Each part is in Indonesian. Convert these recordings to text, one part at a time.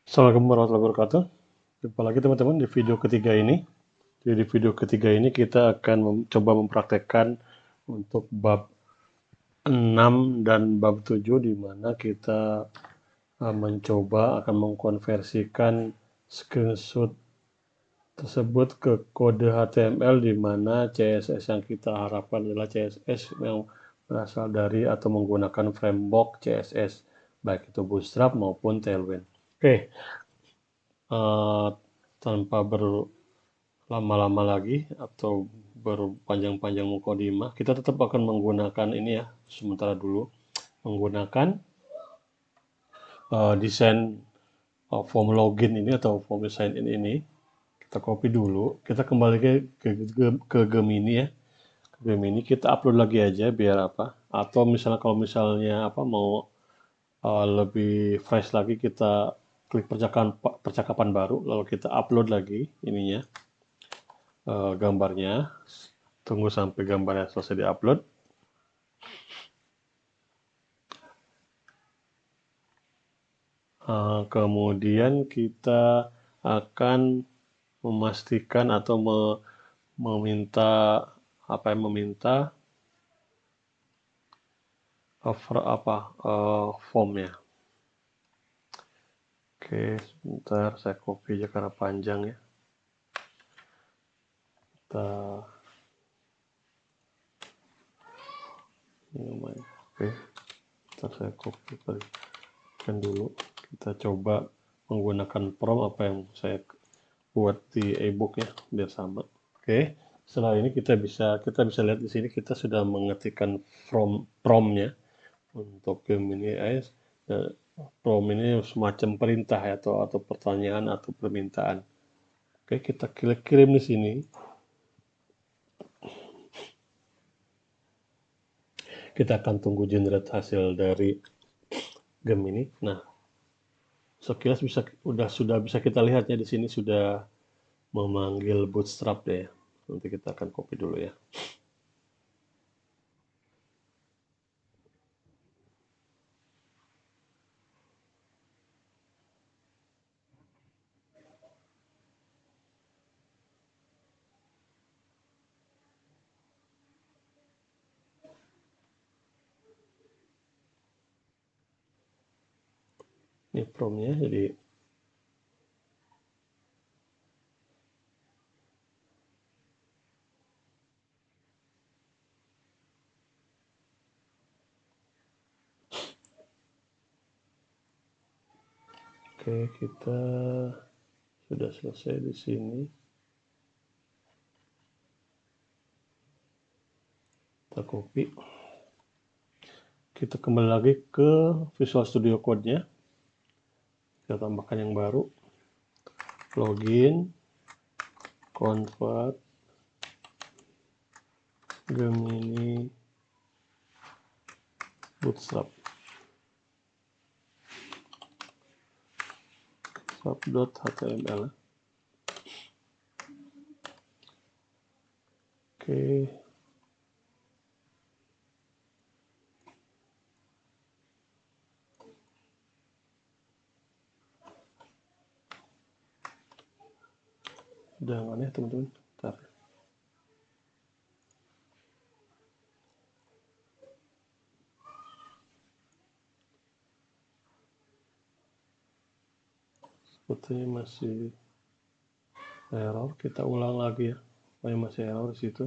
Assalamualaikum warahmatullahi wabarakatuh. Jumpa lagi teman-teman di video ketiga ini. Jadi di video ketiga ini kita akan coba mempraktekkan untuk bab 6 dan bab 7 di mana kita mencoba akan mengkonversikan screenshot tersebut ke kode HTML di mana CSS yang kita harapkan adalah CSS yang berasal dari atau menggunakan framework CSS baik itu Bootstrap maupun Tailwind. Oke, tanpa berlama-lama lagi atau berpanjang-panjang mukodimah, kita tetap akan menggunakan ini ya, sementara dulu menggunakan desain form login ini atau form sign in ini. Kita copy dulu, kita kembali ke Gemini ya. Ke Gemini kita upload lagi aja biar apa? Atau misalnya kalau misalnya apa mau lebih fresh lagi kita klik percakapan baru lalu kita upload lagi ininya gambarnya. Tunggu sampai gambarnya selesai diupload. Kemudian kita akan memastikan atau meminta apa yang meminta formnya. Oke, sebentar saya copy aja karena panjang ya. Oke, ntar saya copy balikan dulu. Kita coba menggunakan prompt apa yang saya buat di e-book ya, biar sama. Oke, setelah ini kita bisa lihat di sini kita sudah mengetikkan prompt-nya untuk Gemini AS. Prompt ini semacam perintah ya, atau pertanyaan atau permintaan. Oke, kita klik kirim di sini. Kita akan tunggu generate hasil dari Gemini. Nah, sekilas sudah bisa kita lihatnya di sini sudah memanggil Bootstrap deh. Nanti kita akan copy dulu ya. Ini prompt-nya jadi oke, kita sudah selesai di sini. Kita copy. Kita kembali lagi ke Visual Studio Code-nya. Kita tambahkan yang baru. Login, convert, Gemini, Bootstrap. Bootstrap.html. Oke. Udah aneh teman-teman. Bentar. Sepertinya masih error. Kita ulang lagi ya. Masih error di situ.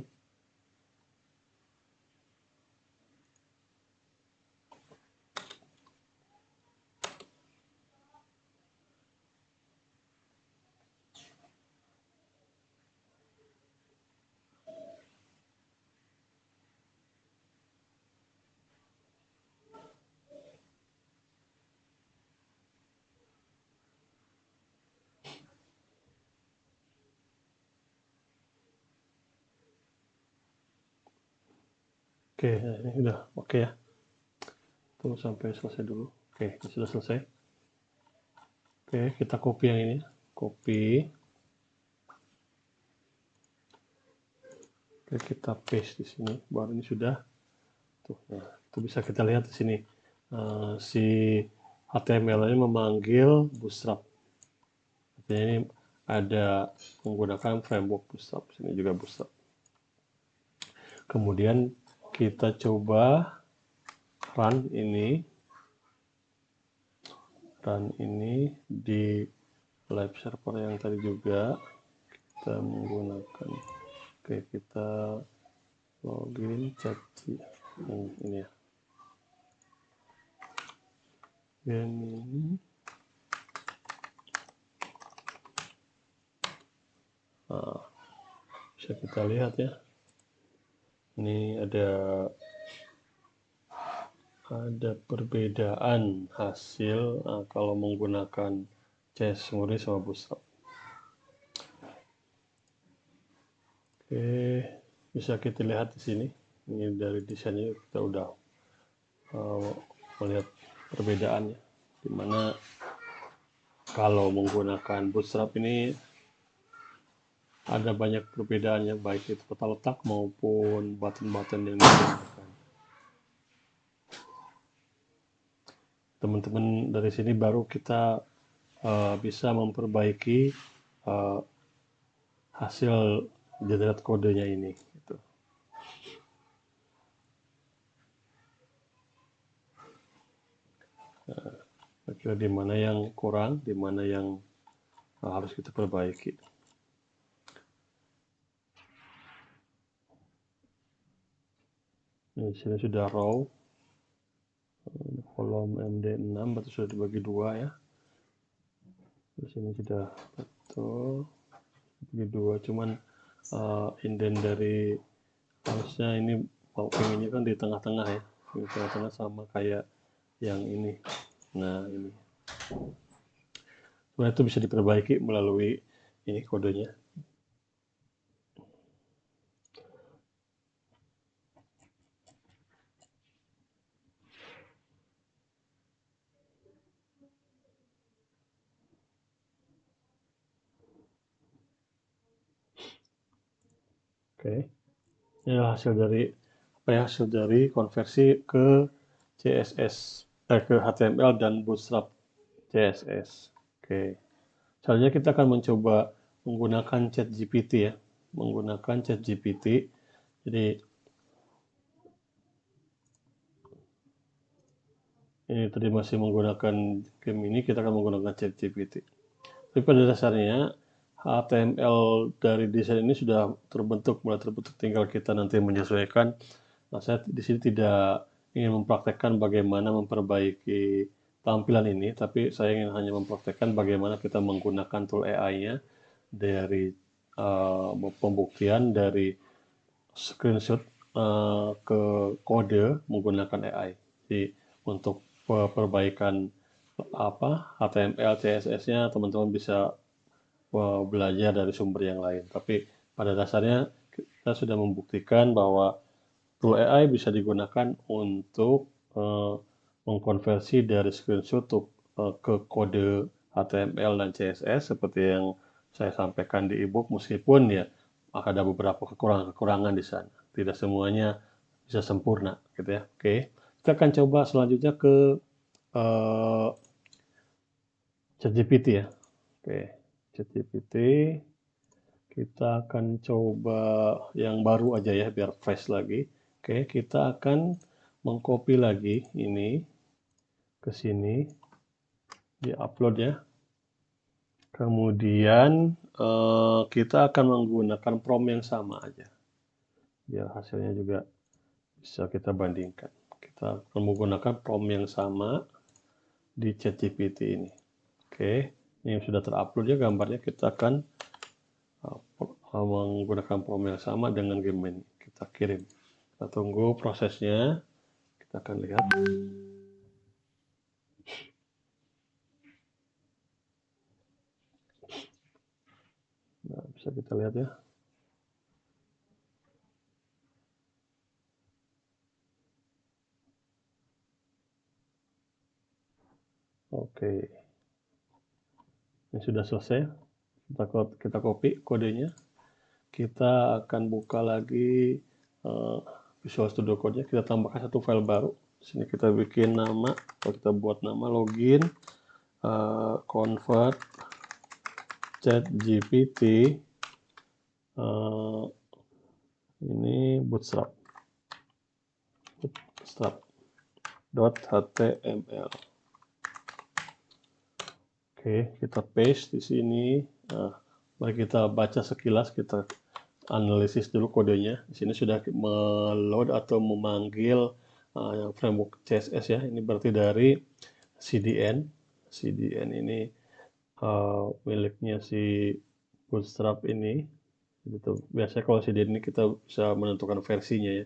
Oke, ini udah oke ya. Tunggu sampai selesai dulu. Oke, sudah selesai. Oke, kita copy yang ini. Copy. Oke, kita paste di sini. Baru ini sudah. Tuh, nah, itu bisa kita lihat di sini. Si HTML-nya memanggil Bootstrap. Ini ada menggunakan framework Bootstrap, sini juga Bootstrap. Kemudian kita coba run ini di live server yang tadi juga. Kita menggunakan, oke, kita login chat ini ya. Dan ini bisa kita lihat ya. Ini ada perbedaan hasil kalau menggunakan CSS murni sama Bootstrap. Oke, bisa kita lihat di sini. Ini dari desainnya kita udah melihat perbedaannya. Dimana kalau menggunakan Bootstrap ini ada banyak perbedaannya, baik itu tata letak maupun button-button yang digunakan. Teman-teman, dari sini baru kita bisa memperbaiki hasil generate kodenya ini. Gitu. Kira di mana yang kurang, di mana yang harus kita perbaiki. Ini sini sudah raw, kolom MD6 berarti sudah dibagi dua ya. Di sini sudah betul dibagi dua, cuman indent dari harusnya ini pengennya kan di tengah-tengah ya, di tengah-tengah sama kayak yang ini. Nah ini, sebenarnya itu bisa diperbaiki melalui ini kodenya. Oke, ini hasil dari hasil dari konversi ke CSS, ke HTML dan Bootstrap CSS. Oke, selanjutnya kita akan mencoba menggunakan ChatGPT ya, menggunakan ChatGPT. Jadi ini tadi masih menggunakan game ini, kita akan menggunakan ChatGPT. Tapi pada dasarnya HTML dari desain ini sudah mulai terbentuk, tinggal kita nanti menyesuaikan. Nah, saya di sini tidak ingin mempraktekkan bagaimana memperbaiki tampilan ini, tapi saya ingin hanya mempraktekkan bagaimana kita menggunakan tool AI-nya dari pembuktian dari screenshot ke kode menggunakan AI. Jadi untuk perbaikan HTML, CSS-nya teman-teman bisa belajar dari sumber yang lain. Tapi pada dasarnya kita sudah membuktikan bahwa tool AI bisa digunakan untuk mengkonversi dari screenshot ke kode HTML dan CSS seperti yang saya sampaikan di ebook, meskipun ya ada beberapa kekurangan di sana. Tidak semuanya bisa sempurna, gitu ya. Oke, kita akan coba selanjutnya ke ChatGPT ya. Oke, ChatGPT. Kita akan coba yang baru aja ya, biar fresh lagi. Oke, kita akan mengcopy lagi ini ke sini, di-upload ya. Kemudian kita akan menggunakan prompt yang sama aja, biar hasilnya juga bisa kita bandingkan. Kita akan menggunakan prompt yang sama di ChatGPT ini. Oke, ini sudah terupload ya gambarnya. Kita akan menggunakan prompt yang sama dengan game ini. Kita kirim. Kita tunggu prosesnya. Kita akan lihat. Nah, bisa kita lihat ya. Oke. Ini sudah selesai. Kita copy kodenya. Kita akan buka lagi Visual Studio Code-nya. Kita tambahkan satu file baru. Sini kita bikin nama. Kalau kita buat nama login, convert ChatGPT ini bootstrap.html. Oke, kita paste di sini. Nah, mari kita baca sekilas, kita analisis dulu kodenya. Di sini sudah meload atau memanggil yang framework CSS ya. Ini berarti dari CDN. CDN ini miliknya si Bootstrap ini. Gitu. Biasanya kalau CDN ini kita bisa menentukan versinya ya.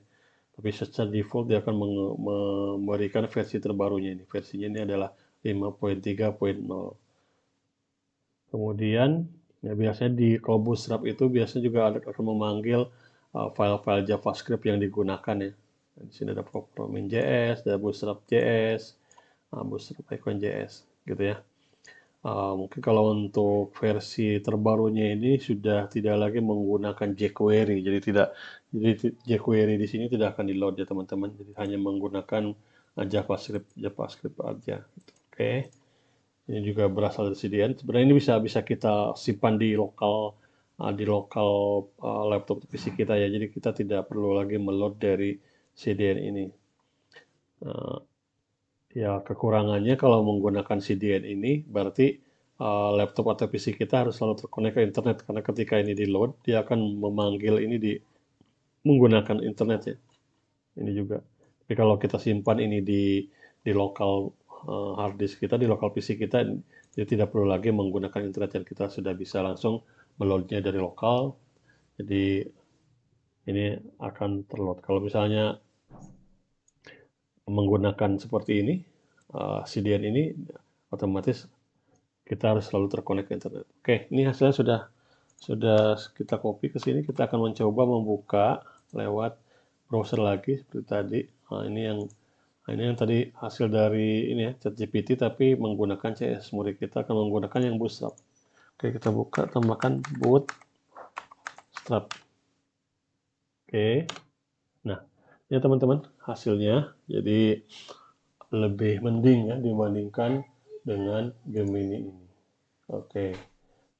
Tapi secara default dia akan memberikan versi terbarunya ini. Versinya ini adalah 5.3.0. Kemudian ya biasanya di kalau Bootstrap itu biasanya juga akan memanggil file-file JavaScript yang digunakan ya. Di sini ada Promin.js, ada Bootstrap.js, Bootstrap Icon.js gitu ya. Mungkin kalau untuk versi terbarunya ini sudah tidak lagi menggunakan jQuery, jadi jQuery di sini tidak akan di load ya teman-teman, jadi hanya menggunakan JavaScript aja. Gitu. Oke. Ini juga berasal dari CDN. Sebenarnya ini bisa kita simpan di lokal laptop PC kita ya. Jadi kita tidak perlu lagi meload dari CDN ini. Ya kekurangannya kalau menggunakan CDN ini berarti laptop atau PC kita harus selalu terkonek ke internet karena ketika ini di load dia akan memanggil ini menggunakan internet ya. Ini juga. Tapi kalau kita simpan ini di lokal hard disk kita, di lokal PC kita, jadi tidak perlu lagi menggunakan internet dan kita sudah bisa langsung meloadnya dari lokal. Jadi ini akan terload. Kalau misalnya menggunakan seperti ini, CDN ini, otomatis kita harus selalu terkonek ke internet. Oke, ini hasilnya sudah kita copy ke sini. Kita akan mencoba membuka lewat browser lagi seperti tadi. Ini yang tadi hasil dari ini ya, ChatGPT tapi menggunakan CSS. Murid kita akan menggunakan yang Bootstrap. Oke, kita buka, tambahkan Bootstrap. Oke. Nah, ya teman-teman, hasilnya jadi lebih mending ya dibandingkan dengan Gemini ini. Oke.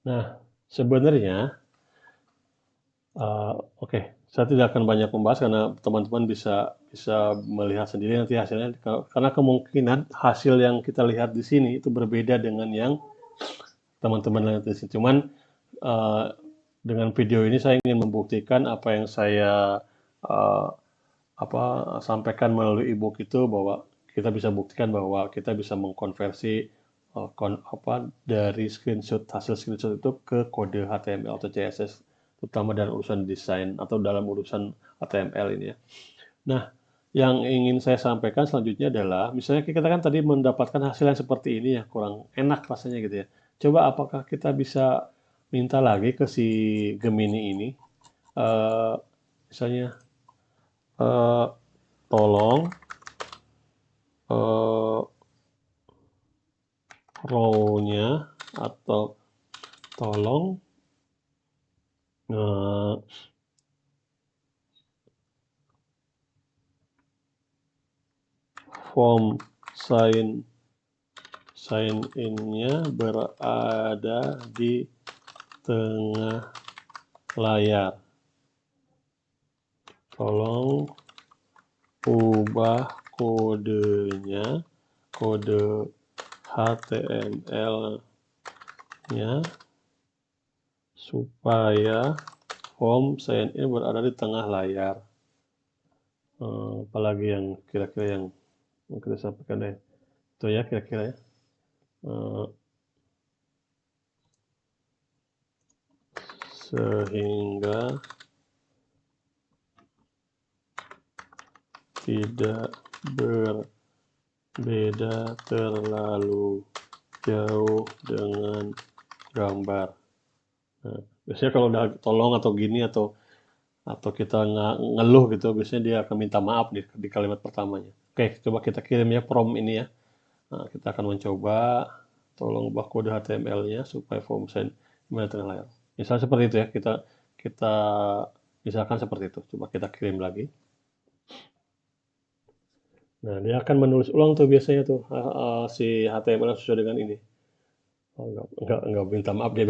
Nah, sebenarnya saya tidak akan banyak membahas karena teman-teman bisa melihat sendiri nanti hasilnya. Karena kemungkinan hasil yang kita lihat di sini itu berbeda dengan yang teman-teman lihat di sini. Cuman dengan video ini saya ingin membuktikan apa yang saya sampaikan melalui ebook itu bahwa kita bisa buktikan bahwa kita bisa mengkonversi dari hasil screenshot itu ke kode HTML atau CSS, terutama dalam urusan desain atau dalam urusan HTML ini ya. Nah, yang ingin saya sampaikan selanjutnya adalah, misalnya kita kan tadi mendapatkan hasil yang seperti ini ya, kurang enak rasanya gitu ya. Coba apakah kita bisa minta lagi ke si Gemini ini, misalnya tolong row-nya atau tolong form sign in-nya berada di tengah layar. Tolong ubah kodenya, kode HTML-nya supaya form sign in berada di tengah layar. Apalagi yang kira-kira yang mau kita sampaikan deh. Itu ya kira-kira ya. Sehingga tidak berbeda terlalu jauh dengan gambar. Nah, biasanya kalau udah tolong atau gini atau kita ngeluh gitu, biasanya dia akan minta maaf di kalimat pertamanya. Oke, coba kita kirim ya prompt ini ya. Nah, kita akan mencoba tolong ubah kode HTML-nya supaya form sign in tengah layar. Misalnya seperti itu ya, kita misalkan seperti itu. Coba kita kirim lagi. Nah, dia akan menulis ulang tuh biasanya tuh si HTML sesuai dengan ini. Oh, enggak minta maaf dia.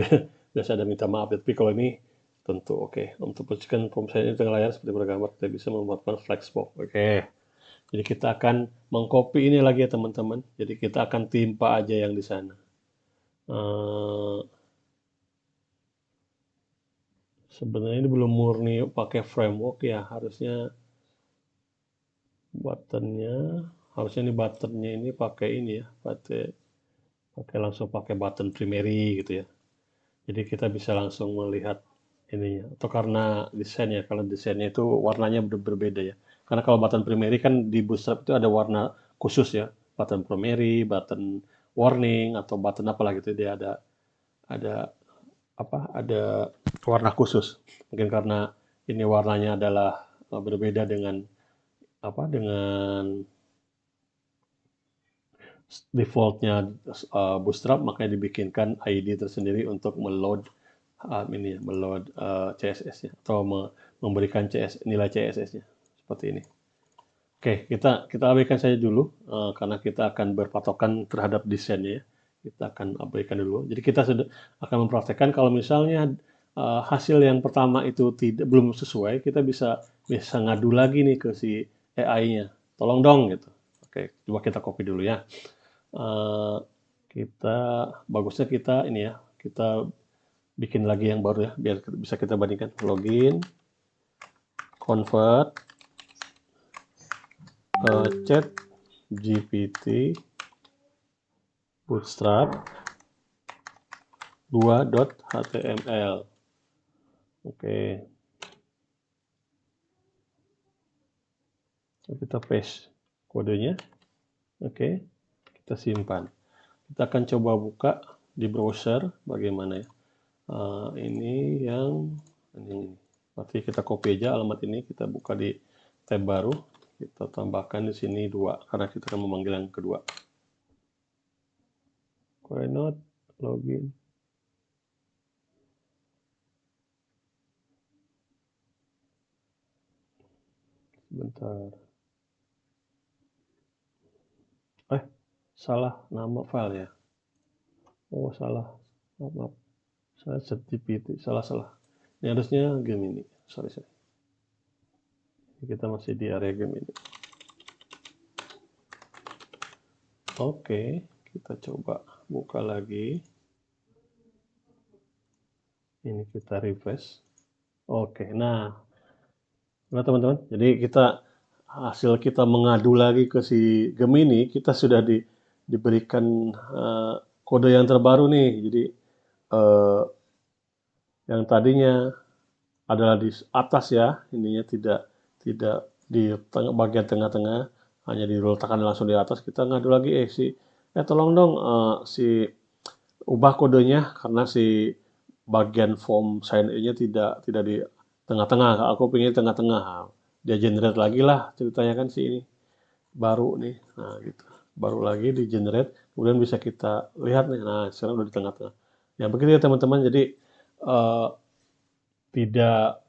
biasa ada minta maaf, tapi kalau ini tentu oke. Untuk posisikan form saya di tengah layar seperti bergambar, kita bisa membuatkan flexbox. Oke. Jadi kita akan mengcopy ini lagi ya teman-teman. Jadi kita akan timpa aja yang di sana. Sebenarnya ini belum murni pakai framework ya, harusnya ini buttonnya ini pakai ini ya, langsung pakai button primary gitu ya. Jadi kita bisa langsung melihat ininya. Atau karena desainnya, kalau desainnya itu warnanya berbeda ya. Karena kalau button primary kan di Bootstrap itu ada warna khusus ya, button primary, button warning atau button apalah gitu, dia ada ada warna khusus. Mungkin karena ini warnanya adalah berbeda dengan dengan defaultnya Bootstrap, makanya dibikinkan ID tersendiri untuk meload CSS-nya atau memberikan nilai CSS-nya seperti ini. Oke, kita abaikan saja dulu karena kita akan berpatokan terhadap desainnya ya. Kita akan abaikan dulu. Jadi kita sudah akan mempraktekkan kalau misalnya hasil yang pertama itu belum sesuai, kita bisa ngadu lagi nih ke si AI-nya. Tolong dong gitu. Oke, coba kita copy dulu ya. Bagusnya kita ini ya, kita bikin lagi yang baru ya, biar bisa kita bandingkan. Login, convert, chat GPT bootstrap 2.html. Oke. Kita paste kodenya. Oke. Kita simpan. Kita akan coba buka di browser bagaimana ya. Ini berarti kita copy aja alamat ini, kita buka di tab baru, kita tambahkan di sini 2 karena kita akan memanggil yang kedua. Why not login? Sebentar. Salah nama file ya. Oh, salah. Maaf. Saya ChatGPT. Salah. Ini harusnya Gemini. Sorry. Kita masih di area Gemini. Oke, kita coba buka lagi. Ini kita refresh. Oke, nah teman-teman, jadi hasil kita mengadu lagi ke si Gemini, kita sudah diberikan kode yang terbaru nih. Jadi yang tadinya adalah di atas ya, ininya tidak di bagian tengah-tengah, hanya diletakkan langsung di atas. Kita ngadu lagi, tolong dong si ubah kodenya karena si bagian form sign in-nya tidak di tengah-tengah. Aku pengen tengah-tengah. Dia generate lagi lah ceritanya kan si ini baru nih. Nah gitu. Baru lagi di generate, kemudian bisa kita lihat nih. Nah sekarang udah di tengah-tengah. Ya begitu ya teman-teman. Jadi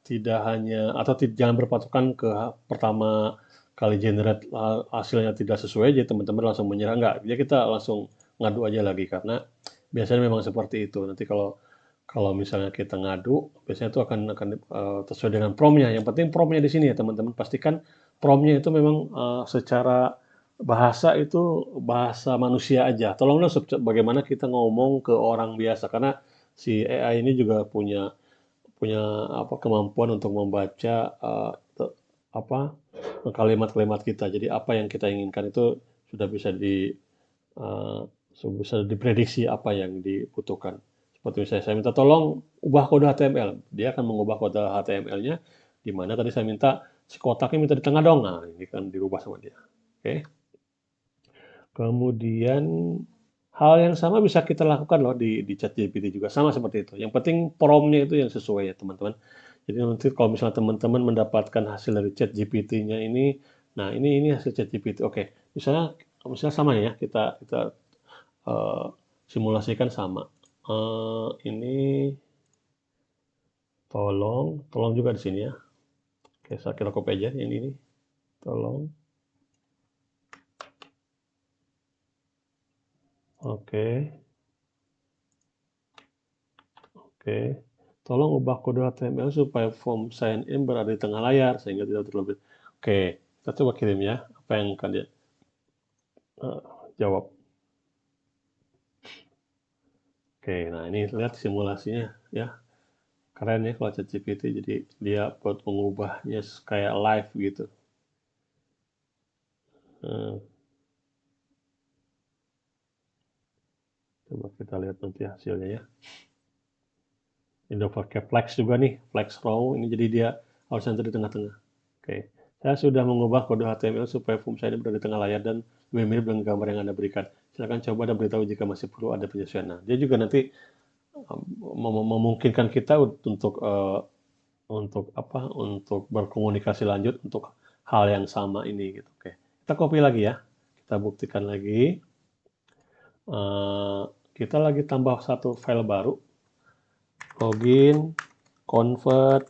tidak hanya atau jangan berpatokan ke pertama kali generate hasilnya tidak sesuai aja teman-teman langsung menyerah, enggak, jadi kita langsung ngadu aja lagi karena biasanya memang seperti itu. Nanti kalau misalnya kita ngadu, biasanya itu akan sesuai dengan promnya. Yang penting promnya di sini ya teman-teman, pastikan promnya itu memang secara bahasa itu bahasa manusia aja. Tolonglah bagaimana kita ngomong ke orang biasa karena si AI ini juga punya kemampuan untuk membaca kalimat-kalimat kita. Jadi apa yang kita inginkan itu sudah uh, bisa diprediksi apa yang dibutuhkan. Seperti misalnya saya minta tolong ubah kode HTML, dia akan mengubah kode HTML-nya. Di mana tadi saya minta si kotaknya minta di tengah dong. Nah, ini kan dirubah sama dia. Oke. Kemudian hal yang sama bisa kita lakukan loh di ChatGPT juga, sama seperti itu. Yang penting prompt-nya itu yang sesuai ya teman-teman. Jadi nanti kalau misalnya teman-teman mendapatkan hasil dari ChatGPT-nya ini, nah ini hasil ChatGPT. Oke, misalnya sama ya, kita simulasikan sama. Ini tolong juga di sini ya. Oke, kita copy aja yang ini. Tolong. Oke. Oke, tolong ubah kode HTML supaya form sign in berada di tengah layar sehingga tidak terlebih. Oke, kita coba kirim ya apa yang akan dia jawab. Oke, nah ini lihat simulasinya ya. Keren ya kalau ChatGPT, jadi dia buat mengubahnya kayak live gitu. Nah, coba kita lihat nanti hasilnya ya. Ini udah pakai flex juga nih, flex row, ini jadi dia harus center di tengah-tengah. Oke, saya sudah mengubah kode HTML supaya form saya berada di tengah layar dan lebih mirip dengan gambar yang Anda berikan. Silakan coba dan beritahu jika masih perlu ada penyesuaian. Nah, dia juga nanti memungkinkan kita untuk apa? Untuk berkomunikasi lanjut untuk hal yang sama ini gitu. Oke, kita copy lagi ya. Kita buktikan lagi. Kita lagi tambah satu file baru. Login, convert.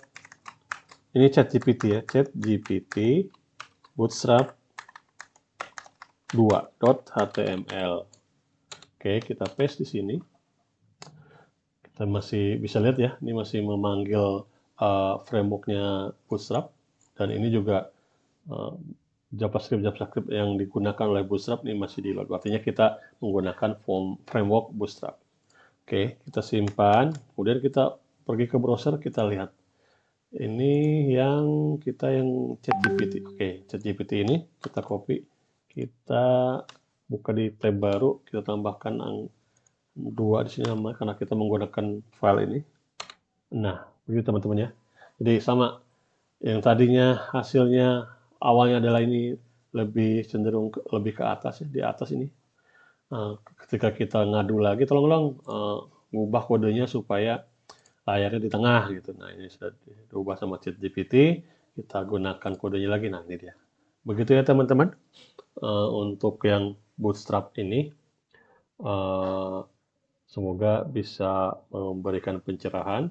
Ini ChatGPT ya, ChatGPT Bootstrap 2.html. Oke, kita paste di sini. Kita masih bisa lihat ya, ini masih memanggil frameworknya Bootstrap, dan ini juga JavaScript yang digunakan oleh Bootstrap ini masih di load. Artinya kita menggunakan framework Bootstrap. Oke, kita simpan. Kemudian kita pergi ke browser, kita lihat. Ini yang ChatGPT. Oke, ChatGPT ini kita copy. Kita buka di tab baru, kita tambahkan 2 di sini karena kita menggunakan file ini. Nah, begitu teman-teman ya. Jadi sama, yang tadinya hasilnya awalnya adalah ini lebih cenderung lebih ke atas ya, di atas ini. Ketika kita ngadu lagi, tolong ngubah kodenya supaya layarnya di tengah gitu. Nah, ini sudah diubah sama ChatGPT, kita gunakan kodenya lagi. Nah, ini dia. Begitu ya teman-teman. Untuk yang Bootstrap ini, semoga bisa memberikan pencerahan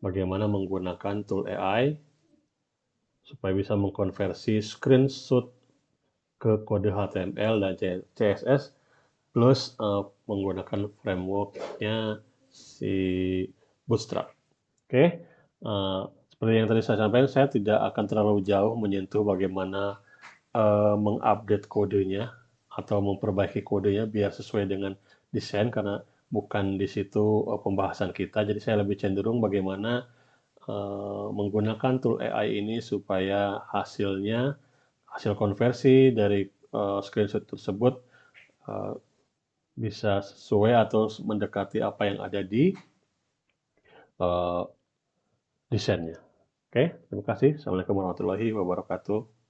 bagaimana menggunakan tool AI supaya bisa mengkonversi screenshot ke kode HTML dan CSS plus menggunakan frameworknya si Bootstrap. Oke, seperti yang tadi saya sampaikan, saya tidak akan terlalu jauh menyentuh bagaimana mengupdate kodenya atau memperbaiki kodenya biar sesuai dengan desain, karena bukan di situ pembahasan kita. Jadi saya lebih cenderung bagaimana menggunakan tool AI ini supaya hasil konversi dari screenshot tersebut bisa sesuai atau mendekati apa yang ada di desainnya. Oke, terima kasih. Assalamualaikum warahmatullahi wabarakatuh.